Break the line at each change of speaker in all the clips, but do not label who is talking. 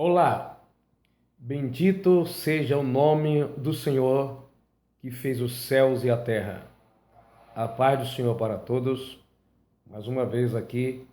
Olá, bendito seja o nome do Senhor que fez os céus e a terra. A paz do Senhor para todos. Mais uma vez aqui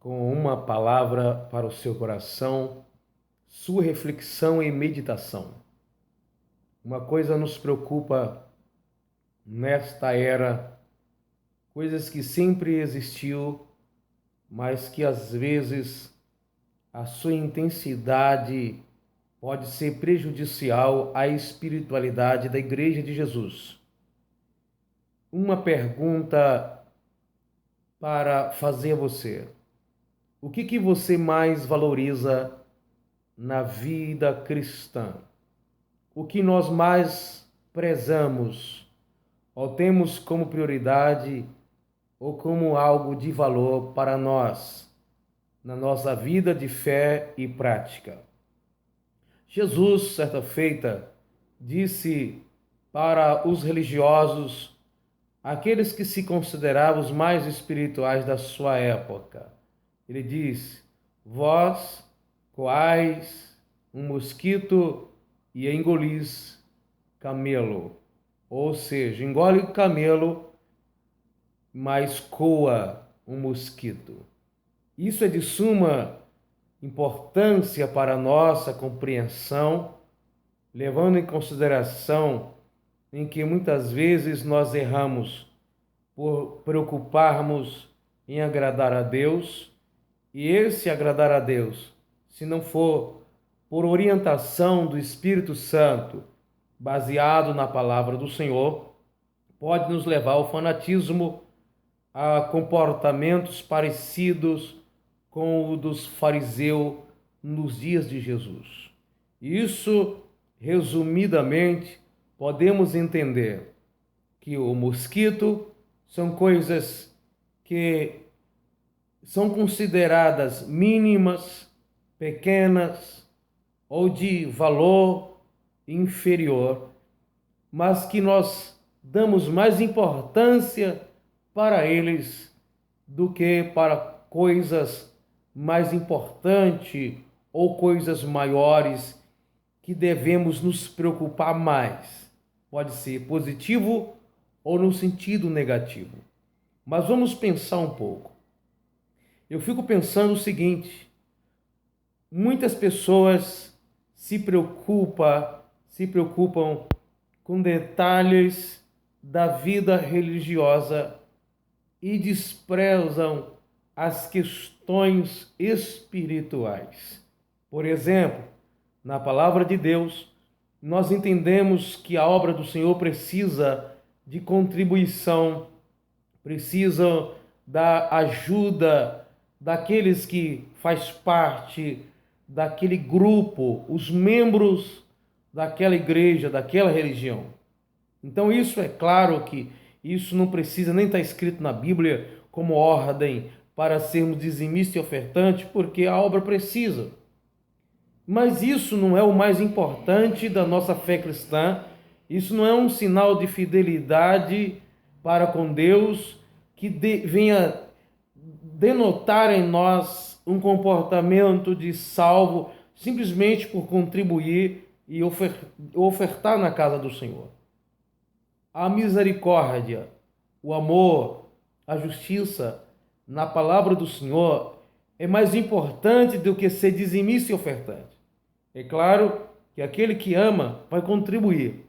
com uma palavra para o seu coração, sua reflexão e meditação. Uma coisa nos preocupa nesta era, coisas que sempre existiu, mas que às vezes a sua intensidade pode ser prejudicial à espiritualidade da Igreja de Jesus. Uma pergunta para fazer a você: o que você mais valoriza na vida cristã? O que nós mais prezamos ou temos como prioridade ou como algo de valor para nós na nossa vida de fé e prática? Jesus, certa feita, disse para os religiosos, aqueles que se consideravam os mais espirituais da sua época, ele disse: vós coais um mosquito e engolis camelo. Ou seja, engole o camelo, mas coa um mosquito. Isso é de suma importância para a nossa compreensão, levando em consideração em que muitas vezes nós erramos por preocuparmos em agradar a Deus, e esse agradar a Deus, se não for por orientação do Espírito Santo, baseado na palavra do Senhor, pode nos levar ao fanatismo, a comportamentos parecidos com o dos fariseus nos dias de Jesus. Isso, resumidamente, podemos entender que o mosquito são coisas que são consideradas mínimas, pequenas ou de valor inferior, mas que nós damos mais importância para eles do que para coisas mais importantes ou coisas maiores que devemos nos preocupar mais. Pode ser positivo ou no sentido negativo. Mas vamos pensar um pouco. Eu fico pensando o seguinte: muitas pessoas se preocupam com detalhes da vida religiosa e desprezam as questões espirituais. Por exemplo, na palavra de Deus, nós entendemos que a obra do Senhor precisa de contribuição, precisa da ajuda daqueles que faz parte daquele grupo, os membros daquela igreja, daquela religião. Então isso é claro que isso não precisa nem estar escrito na Bíblia como ordem para sermos dizimistas e ofertantes, porque a obra precisa. Mas isso não é o mais importante da nossa fé cristã, isso não é um sinal de fidelidade para com Deus que venha denotar em nós um comportamento de salvo simplesmente por contribuir e ofertar na casa do Senhor. A misericórdia, o amor, a justiça na palavra do Senhor é mais importante do que ser dizimista e ofertante. É claro que aquele que ama vai contribuir,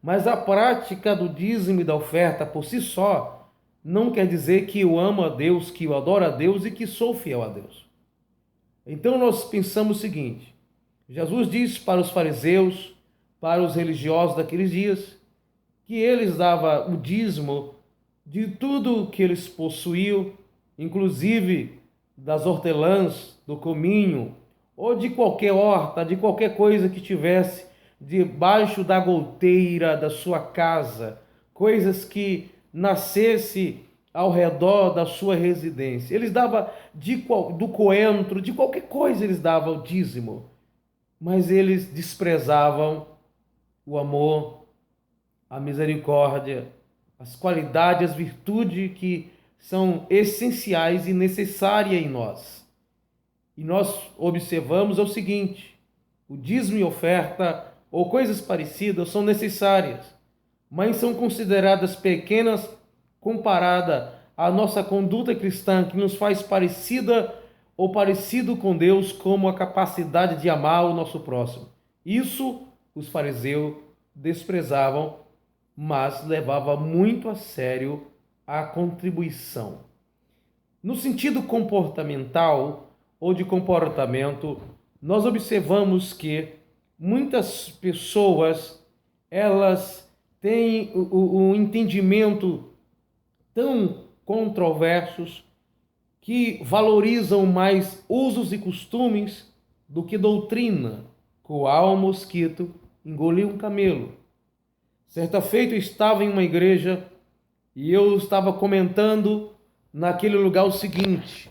mas a prática do dízimo e da oferta por si só não quer dizer que eu amo a Deus, que eu adoro a Deus e que sou fiel a Deus. Então nós pensamos o seguinte: Jesus disse para os fariseus, para os religiosos daqueles dias, que eles davam o dízimo de tudo que eles possuíam, inclusive das hortelãs, do cominho, ou de qualquer horta, de qualquer coisa que tivesse debaixo da goteira da sua casa, coisas que nascesse ao redor da sua residência. Eles davam do coentro, de qualquer coisa eles davam o dízimo, mas eles desprezavam o amor, a misericórdia, as qualidades, as virtudes que são essenciais e necessárias em nós. e nós observamos é o seguinte: o dízimo e oferta ou coisas parecidas são necessárias, mas são consideradas pequenas comparada à nossa conduta cristã, que nos faz parecida ou parecido com Deus, como a capacidade de amar o nosso próximo. Isso os fariseus desprezavam, mas levava muito a sério a contribuição. No sentido comportamental ou de comportamento, nós observamos que muitas pessoas elas têm o entendimento tão controversos que valorizam mais usos e costumes do que doutrina. Coar um mosquito, engolir um camelo. Certa feita eu estava em uma igreja e eu estava comentando naquele lugar o seguinte: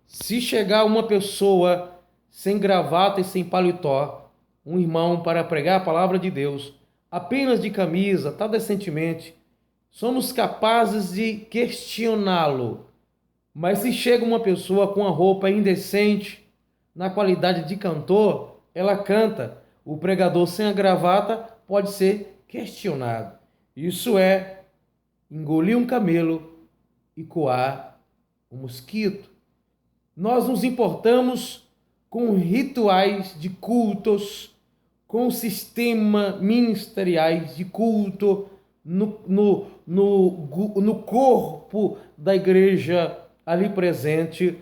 se chegar uma pessoa sem gravata e sem paletó, um irmão para pregar a palavra de Deus, apenas de camisa, tá decentemente, somos capazes de questioná-lo. Mas se chega uma pessoa com a roupa indecente, na qualidade de cantor, ela canta. O pregador sem a gravata pode ser questionado. Isso é engolir um camelo e coar um mosquito. Nós nos importamos com rituais de cultos, com sistema ministeriais de culto no corpo da igreja ali presente,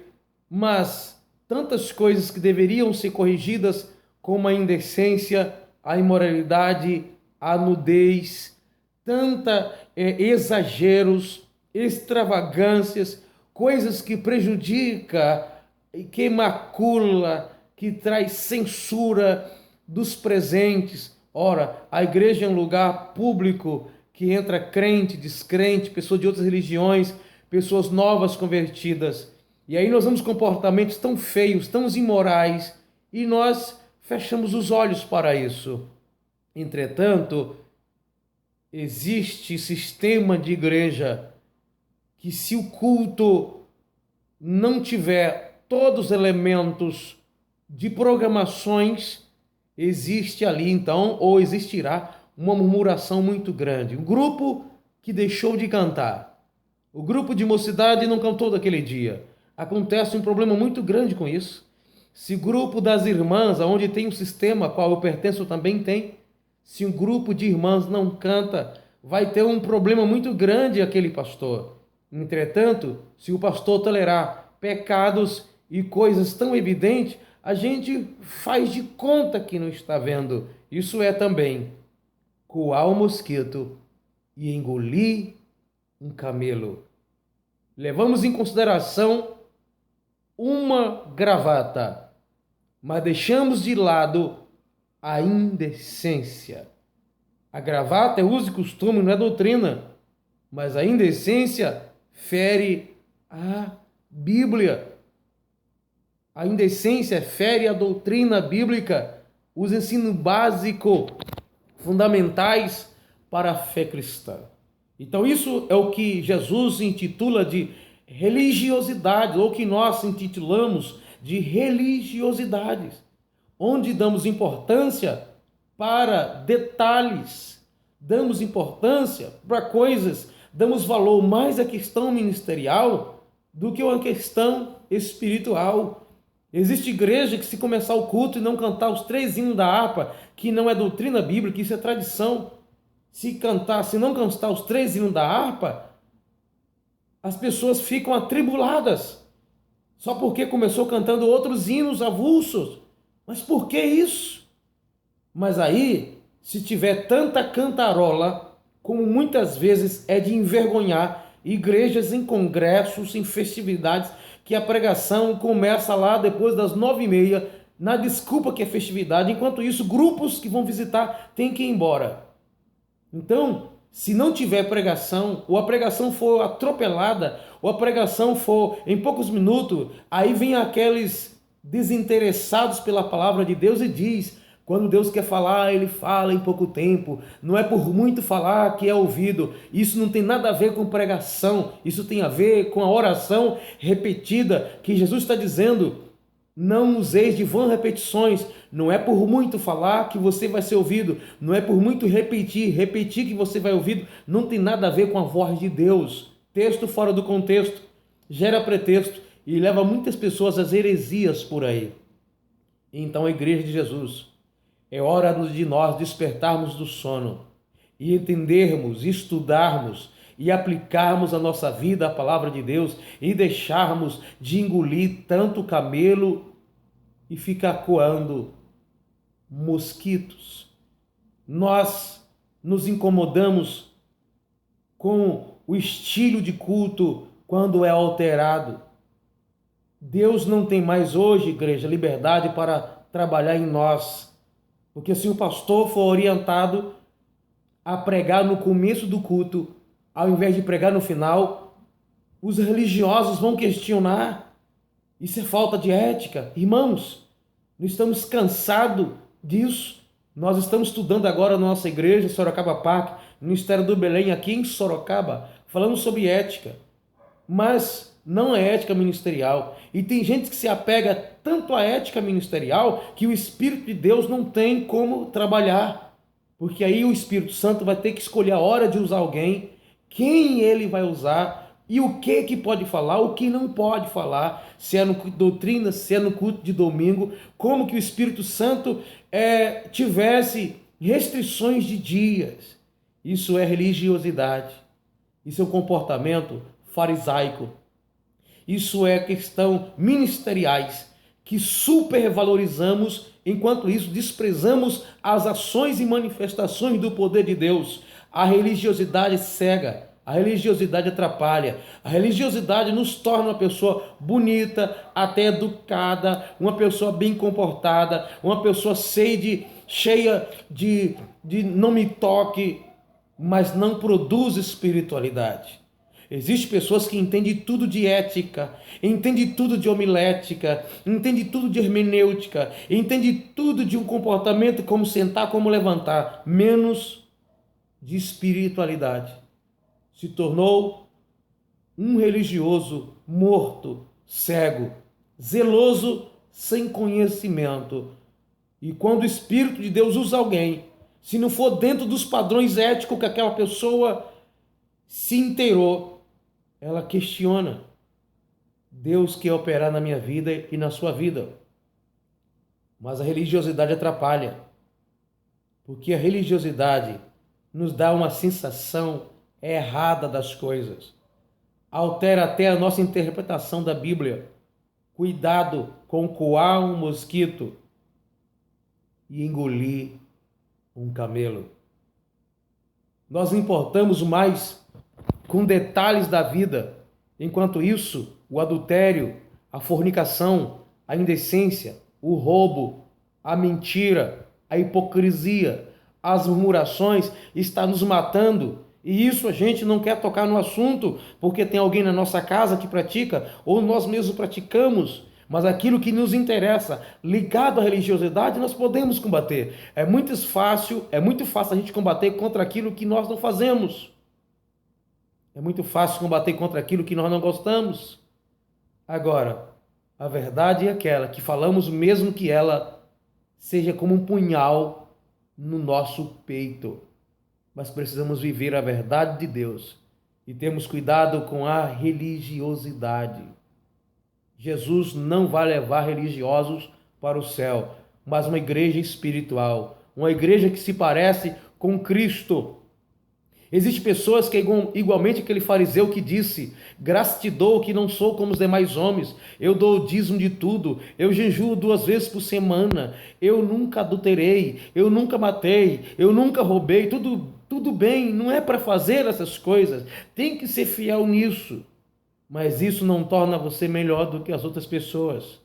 mas tantas coisas que deveriam ser corrigidas, como a indecência, a imoralidade, a nudez, exageros, extravagâncias, coisas que prejudicam, que macula, que traz censura dos presentes. Ora, a igreja é um lugar público que entra crente, descrente, pessoas de outras religiões, pessoas novas convertidas. E aí nós vemos comportamentos tão feios, tão imorais, e nós fechamos os olhos para isso. Entretanto, existe sistema de igreja que, se o culto não tiver todos os elementos de programações, existe ali então, ou existirá, uma murmuração muito grande. Um grupo que deixou de cantar. O grupo de mocidade não cantou daquele dia. Acontece um problema muito grande com isso. Se o grupo das irmãs, onde tem um sistema a qual eu pertenço também tem, se um grupo de irmãs não canta, vai ter um problema muito grande aquele pastor. Entretanto, se o pastor tolerar pecados e coisas tão evidentes, a gente faz de conta que não está vendo. Isso é também coar um mosquito e engolir um camelo. Levamos em consideração uma gravata, mas deixamos de lado a indecência. A gravata é uso e costume, não é doutrina, mas a indecência fere a Bíblia. A indecência fere a doutrina bíblica, os ensinos básicos, fundamentais para a fé cristã. Então isso é o que Jesus intitula de religiosidade, ou que nós intitulamos de religiosidades, onde damos importância para detalhes, damos importância para coisas, damos valor mais à questão ministerial do que à questão espiritual. Existe igreja que, se começar o culto e não cantar os 3 hinos da harpa, que não é doutrina bíblica, isso é tradição. Se não cantar os 3 hinos da harpa, as pessoas ficam atribuladas, só porque começou cantando outros hinos avulsos. Mas por que isso? Mas aí, se tiver tanta cantarola, como muitas vezes é de envergonhar, igrejas em congressos, em festividades, que a pregação começa lá depois das 9h30, na desculpa que é festividade, enquanto isso grupos que vão visitar têm que ir embora. Então, se não tiver pregação, ou a pregação for atropelada, ou a pregação for em poucos minutos, aí vem aqueles desinteressados pela palavra de Deus e diz: quando Deus quer falar, Ele fala em pouco tempo. Não é por muito falar que é ouvido. Isso não tem nada a ver com pregação. Isso tem a ver com a oração repetida, que Jesus está dizendo: Não useis de vãs repetições. Não é por muito falar que você vai ser ouvido. Não é por muito repetir. Repetir que você vai ouvido não tem nada a ver com a voz de Deus. Texto fora do contexto gera pretexto e leva muitas pessoas às heresias por aí. Então, a Igreja de Jesus, é hora de nós despertarmos do sono e entendermos, estudarmos e aplicarmos a nossa vida à palavra de Deus e deixarmos de engolir tanto camelo e ficar coando mosquitos. Nós nos incomodamos com o estilo de culto quando é alterado. Deus não tem mais hoje, igreja, liberdade para trabalhar em nós. Porque se o pastor for orientado a pregar no começo do culto, ao invés de pregar no final, os religiosos vão questionar. Isso é falta de ética. Irmãos, nós estamos cansados disso. Nós estamos estudando agora na nossa igreja, Sorocaba Park, Ministério do Belém, aqui em Sorocaba, falando sobre ética. Mas não é ética ministerial. E tem gente que se apega tanto à ética ministerial que o Espírito de Deus não tem como trabalhar. Porque aí o Espírito Santo vai ter que escolher a hora de usar alguém, quem ele vai usar e o que pode falar, o que não pode falar, se é no culto de doutrina, se é no culto de domingo, como que o Espírito Santo tivesse restrições de dias. Isso é religiosidade. Isso é um comportamento farisaico. Isso é questão ministeriais que supervalorizamos, enquanto isso desprezamos as ações e manifestações do poder de Deus. A religiosidade cega, a religiosidade atrapalha, a religiosidade nos torna uma pessoa bonita, até educada, uma pessoa bem comportada, uma pessoa cheia de não me toque, mas não produz espiritualidade. Existem pessoas que entendem tudo de ética, entendem tudo de homilética, entendem tudo de hermenêutica, entendem tudo de um comportamento, como sentar, como levantar, menos de espiritualidade. Se tornou um religioso morto, cego, zeloso, sem conhecimento. E quando o Espírito de Deus usa alguém, se não for dentro dos padrões éticos que aquela pessoa se inteirou, ela questiona. Deus quer operar na minha vida e na sua vida. Mas a religiosidade atrapalha. Porque a religiosidade nos dá uma sensação errada das coisas. Altera até a nossa interpretação da Bíblia. Cuidado com coar um mosquito e engolir um camelo. Nós importamos mais com detalhes da vida. Enquanto isso, o adultério, a fornicação, a indecência, o roubo, a mentira, a hipocrisia, as murmurações está nos matando. E isso a gente não quer tocar no assunto, porque tem alguém na nossa casa que pratica, ou nós mesmos praticamos. Mas aquilo que nos interessa, ligado à religiosidade, nós podemos combater. É muito fácil a gente combater contra aquilo que nós não fazemos. É muito fácil combater contra aquilo que nós não gostamos. Agora, a verdade é aquela que falamos mesmo que ela seja como um punhal no nosso peito. Mas precisamos viver a verdade de Deus e temos cuidado com a religiosidade. Jesus não vai levar religiosos para o céu, mas uma igreja espiritual, uma igreja que se parece com Cristo. Existem pessoas que, igualmente aquele fariseu que disse: graças te dou que não sou como os demais homens, eu dou o dízimo de tudo, eu jejuo 2 vezes por semana, eu nunca adulterei, eu nunca matei, eu nunca roubei, tudo bem, não é para fazer essas coisas, tem que ser fiel nisso, mas isso não torna você melhor do que as outras pessoas.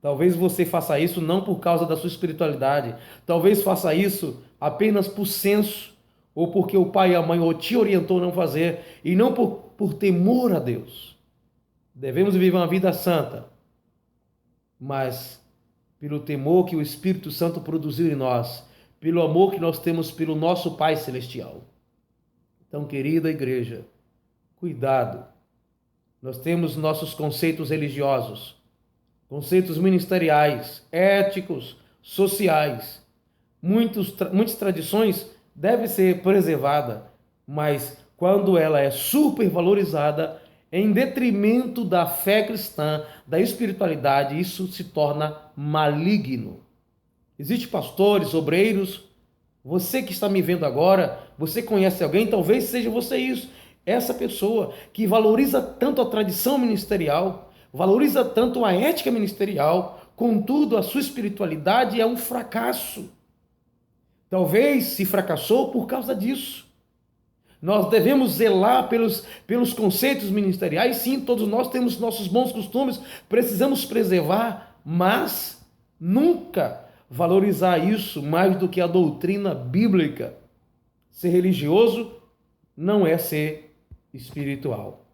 Talvez você faça isso não por causa da sua espiritualidade, talvez faça isso apenas por senso, ou porque o pai e a mãe te orientou a não fazer, e não por temor a Deus. Devemos viver uma vida santa, mas pelo temor que o Espírito Santo produziu em nós, pelo amor que nós temos pelo nosso Pai Celestial. Então, querida igreja, cuidado. Nós temos nossos conceitos religiosos, conceitos ministeriais, éticos, sociais. Muitas tradições devem ser preservadas, mas quando ela é supervalorizada, em detrimento da fé cristã, da espiritualidade, isso se torna maligno. Existem pastores, obreiros, você que está me vendo agora, você conhece alguém, talvez seja você isso, essa pessoa que valoriza tanto a tradição ministerial, valoriza tanto a ética ministerial, contudo a sua espiritualidade é um fracasso. Talvez se fracassou por causa disso. Nós devemos zelar pelos conceitos ministeriais, sim, todos nós temos nossos bons costumes, precisamos preservar, mas nunca valorizar isso mais do que a doutrina bíblica. Ser religioso não é ser espiritual.